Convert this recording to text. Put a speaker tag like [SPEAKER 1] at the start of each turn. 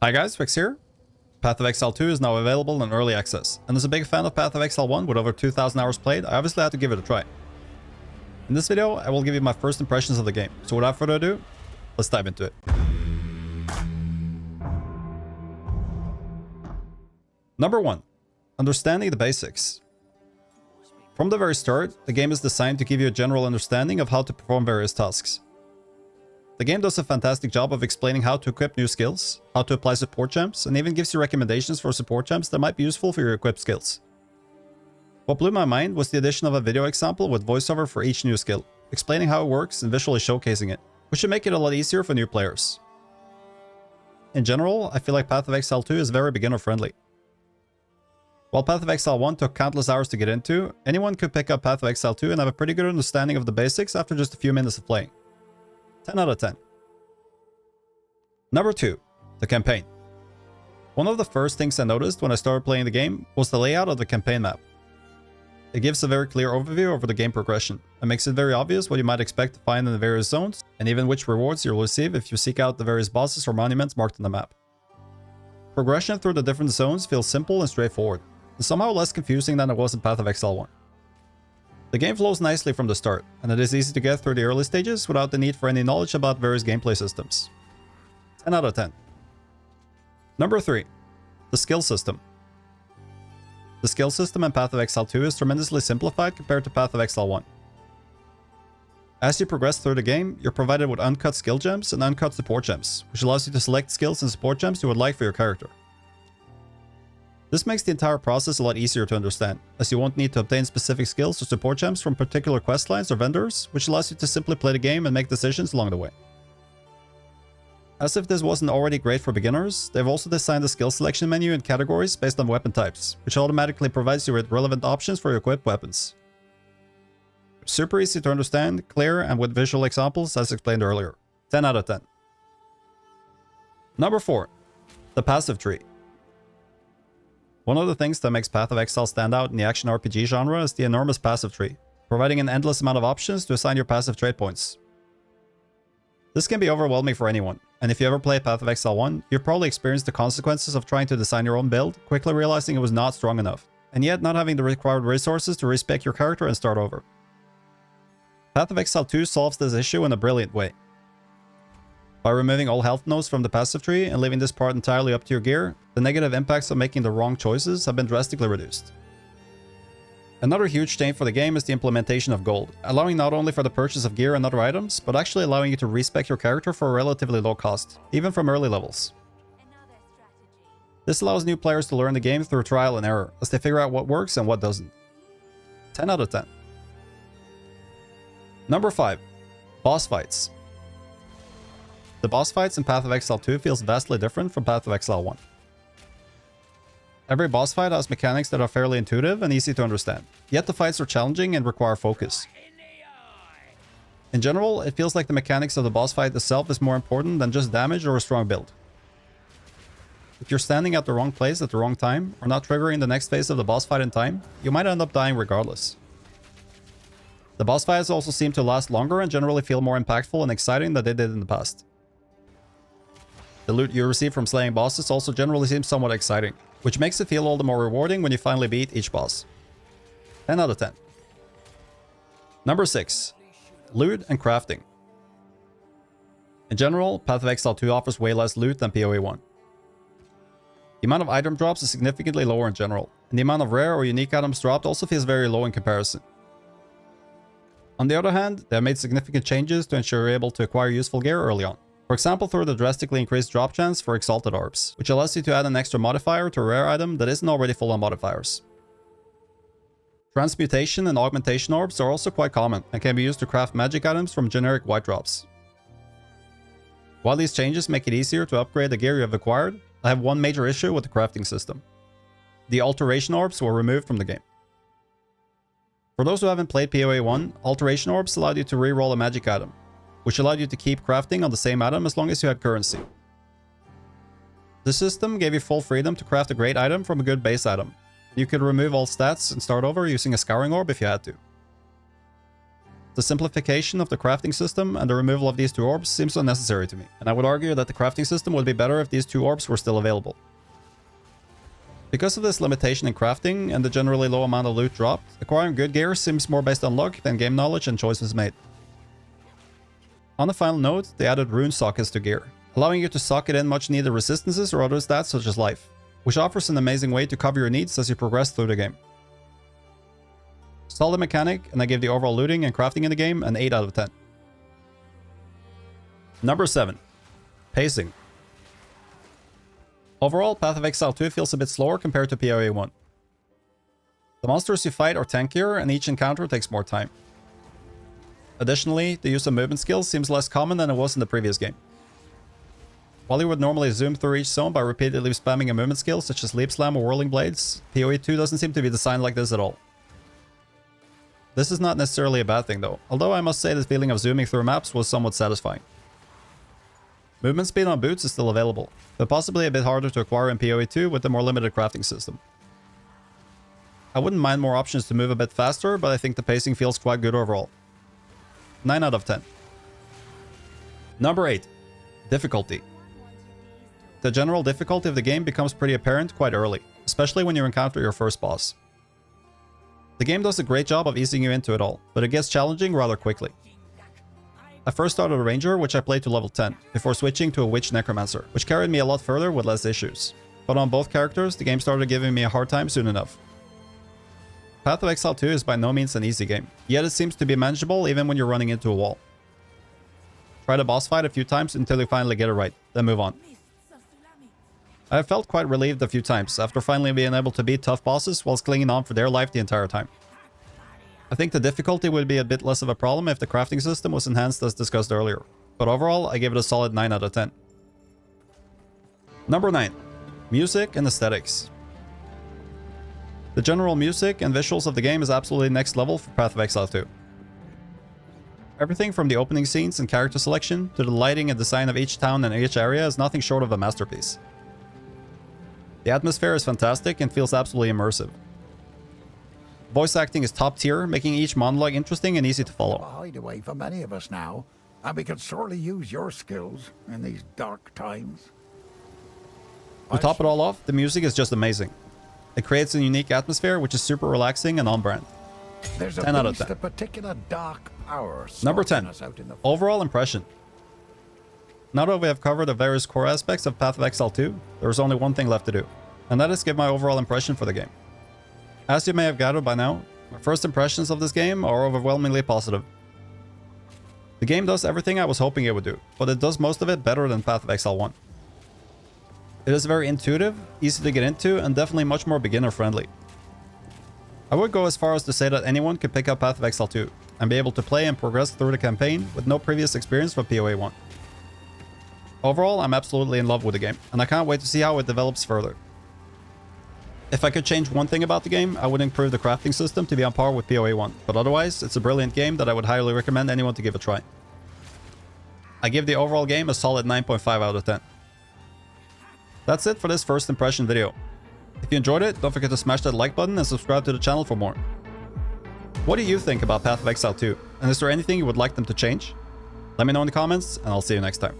[SPEAKER 1] Hi guys, Rex here. Path of Exile 2 is now available in early access, and as a big fan of Path of Exile 1 with over 2,000 hours played, I obviously had to give it a try. In this video, I will give you my first impressions of the game, so without further ado, let's dive into it. Number 1. Understanding the basics. From the very start, the game is designed to give you a general understanding of how to perform various tasks. The game does a fantastic job of explaining how to equip new skills, how to apply support gems, and even gives you recommendations for support gems that might be useful for your equipped skills. What blew my mind was the addition of a video example with voiceover for each new skill, explaining how it works and visually showcasing it, which should make it a lot easier for new players. In general, I feel like Path of Exile 2 is very beginner friendly. While Path of Exile 1 took countless hours to get into, anyone could pick up Path of Exile 2 and have a pretty good understanding of the basics after just a few minutes of playing. 10 out of 10. Number 2. The campaign. One of the first things I noticed when I started playing the game was the layout of the campaign map. It gives a very clear overview over the game progression, and makes it very obvious what you might expect to find in the various zones, and even which rewards you'll receive if you seek out the various bosses or monuments marked on the map. Progression through the different zones feels simple and straightforward, and somehow less confusing than it was in Path of Exile 1. The game flows nicely from the start, and it is easy to get through the early stages without the need for any knowledge about various gameplay systems. 10 out of 10. Number 3. The skill system. The skill system in Path of Exile 2 is tremendously simplified compared to Path of Exile 1. As you progress through the game, you're provided with uncut skill gems and uncut support gems, which allows you to select skills and support gems you would like for your character. This makes the entire process a lot easier to understand, as you won't need to obtain specific skills or support gems from particular questlines or vendors, which allows you to simply play the game and make decisions along the way. As if this wasn't already great for beginners, they've also designed a skill selection menu and categories based on weapon types, which automatically provides you with relevant options for your equipped weapons. Super easy to understand, clear, and with visual examples as explained earlier. 10 out of 10. Number 4. The passive tree. One of the things that makes Path of Exile stand out in the action RPG genre is the enormous passive tree, providing an endless amount of options to assign your passive trait points. This can be overwhelming for anyone, and if you ever played Path of Exile 1, you've probably experienced the consequences of trying to design your own build, quickly realizing it was not strong enough, and yet not having the required resources to respec your character and start over. Path of Exile 2 solves this issue in a brilliant way. By removing all health nodes from the passive tree and leaving this part entirely up to your gear, the negative impacts of making the wrong choices have been drastically reduced. Another huge change for the game is the implementation of gold, allowing not only for the purchase of gear and other items, but actually allowing you to respec your character for a relatively low cost, even from early levels. This allows new players to learn the game through trial and error, as they figure out what works and what doesn't. 10 out of 10. Number 5. Boss fights. The boss fights in Path of Exile 2 feels vastly different from Path of Exile 1. Every boss fight has mechanics that are fairly intuitive and easy to understand, yet the fights are challenging and require focus. In general, it feels like the mechanics of the boss fight itself is more important than just damage or a strong build. If you're standing at the wrong place at the wrong time, or not triggering the next phase of the boss fight in time, you might end up dying regardless. The boss fights also seem to last longer and generally feel more impactful and exciting than they did in the past. The loot you receive from slaying bosses also generally seems somewhat exciting, which makes it feel all the more rewarding when you finally beat each boss. 10 out of 10. Number 6. Loot and crafting. In general, Path of Exile 2 offers way less loot than POE 1. The amount of item drops is significantly lower in general, and the amount of rare or unique items dropped also feels very low in comparison. On the other hand, they have made significant changes to ensure you're able to acquire useful gear early on. For example, through the drastically increased drop chance for Exalted Orbs, which allows you to add an extra modifier to a rare item that isn't already full on modifiers. Transmutation and Augmentation Orbs are also quite common, and can be used to craft magic items from generic white drops. While these changes make it easier to upgrade the gear you have acquired, I have one major issue with the crafting system. The Alteration Orbs were removed from the game. For those who haven't played POE 1, Alteration Orbs allowed you to reroll a magic item, which allowed you to keep crafting on the same item as long as you had currency. This system gave you full freedom to craft a great item from a good base item. You could remove all stats and start over using a Scouring Orb if you had to. The simplification of the crafting system and the removal of these 2 orbs seems unnecessary to me, and I would argue that the crafting system would be better if these 2 orbs were still available. Because of this limitation in crafting and the generally low amount of loot dropped, acquiring good gear seems more based on luck than game knowledge and choices made. On the final note, they added rune sockets to gear, allowing you to socket in much needed resistances or other stats such as life, which offers an amazing way to cover your needs as you progress through the game. Solid mechanic, and I give the overall looting and crafting in the game an 8 out of 10. Number 7. Pacing. Overall, Path of Exile 2 feels a bit slower compared to POE 1. The monsters you fight are tankier, and each encounter takes more time. Additionally, the use of movement skills seems less common than it was in the previous game. While you would normally zoom through each zone by repeatedly spamming a movement skill such as Leap Slam or Whirling Blades, POE 2 doesn't seem to be designed like this at all. This is not necessarily a bad thing though, although I must say the feeling of zooming through maps was somewhat satisfying. Movement speed on boots is still available, but possibly a bit harder to acquire in POE 2 with the more limited crafting system. I wouldn't mind more options to move a bit faster, but I think the pacing feels quite good overall. 9 out of 10. Number 8. Difficulty. The general difficulty of the game becomes pretty apparent quite early, especially when you encounter your first boss. The game does a great job of easing you into it all, but it gets challenging rather quickly. I first started a Ranger, which I played to level 10, before switching to a Witch Necromancer, which carried me a lot further with less issues. But on both characters, the game started giving me a hard time soon enough. Path of Exile 2 is by no means an easy game, yet it seems to be manageable even when you're running into a wall. Try the boss fight a few times until you finally get it right, then move on. I have felt quite relieved a few times after finally being able to beat tough bosses whilst clinging on for their life the entire time. I think the difficulty would be a bit less of a problem if the crafting system was enhanced as discussed earlier, but overall I give it a solid 9 out of 10. Number 9. Music and aesthetics. The general music and visuals of the game is absolutely next level for Path of Exile 2. Everything from the opening scenes and character selection to the lighting and design of each town and each area is nothing short of a masterpiece. The atmosphere is fantastic and feels absolutely immersive. Voice acting is top tier, making each monologue interesting and easy to follow.
[SPEAKER 2] A hideaway for many of us now, and we could sorely use your skills in these dark times.
[SPEAKER 1] To top it all off, the music is just amazing. It creates a unique atmosphere which is super relaxing and on brand.
[SPEAKER 2] There's
[SPEAKER 1] 10 out of 10.
[SPEAKER 2] a particular dark power.
[SPEAKER 1] Number 10. Overall impression. Now that we have covered the various core aspects of Path of Exile 2, there is only one thing left to do, and that is give my overall impression for the game. As you may have gathered by now, my first impressions of this game are overwhelmingly positive. The game does everything I was hoping it would do, but it does most of it better than Path of Exile 1. It is very intuitive, easy to get into, and definitely much more beginner friendly. I would go as far as to say that anyone could pick up Path of Exile 2 and be able to play and progress through the campaign with no previous experience from POE 1. Overall, I'm absolutely in love with the game, and I can't wait to see how it develops further. If I could change one thing about the game, I would improve the crafting system to be on par with POE 1, but otherwise, it's a brilliant game that I would highly recommend anyone to give a try. I give the overall game a solid 9.5 out of 10. That's it for this first impression video. If you enjoyed it, don't forget to smash that like button and subscribe to the channel for more. What do you think about Path of Exile 2, and is there anything you would like them to change? Let me know in the comments, and I'll see you next time.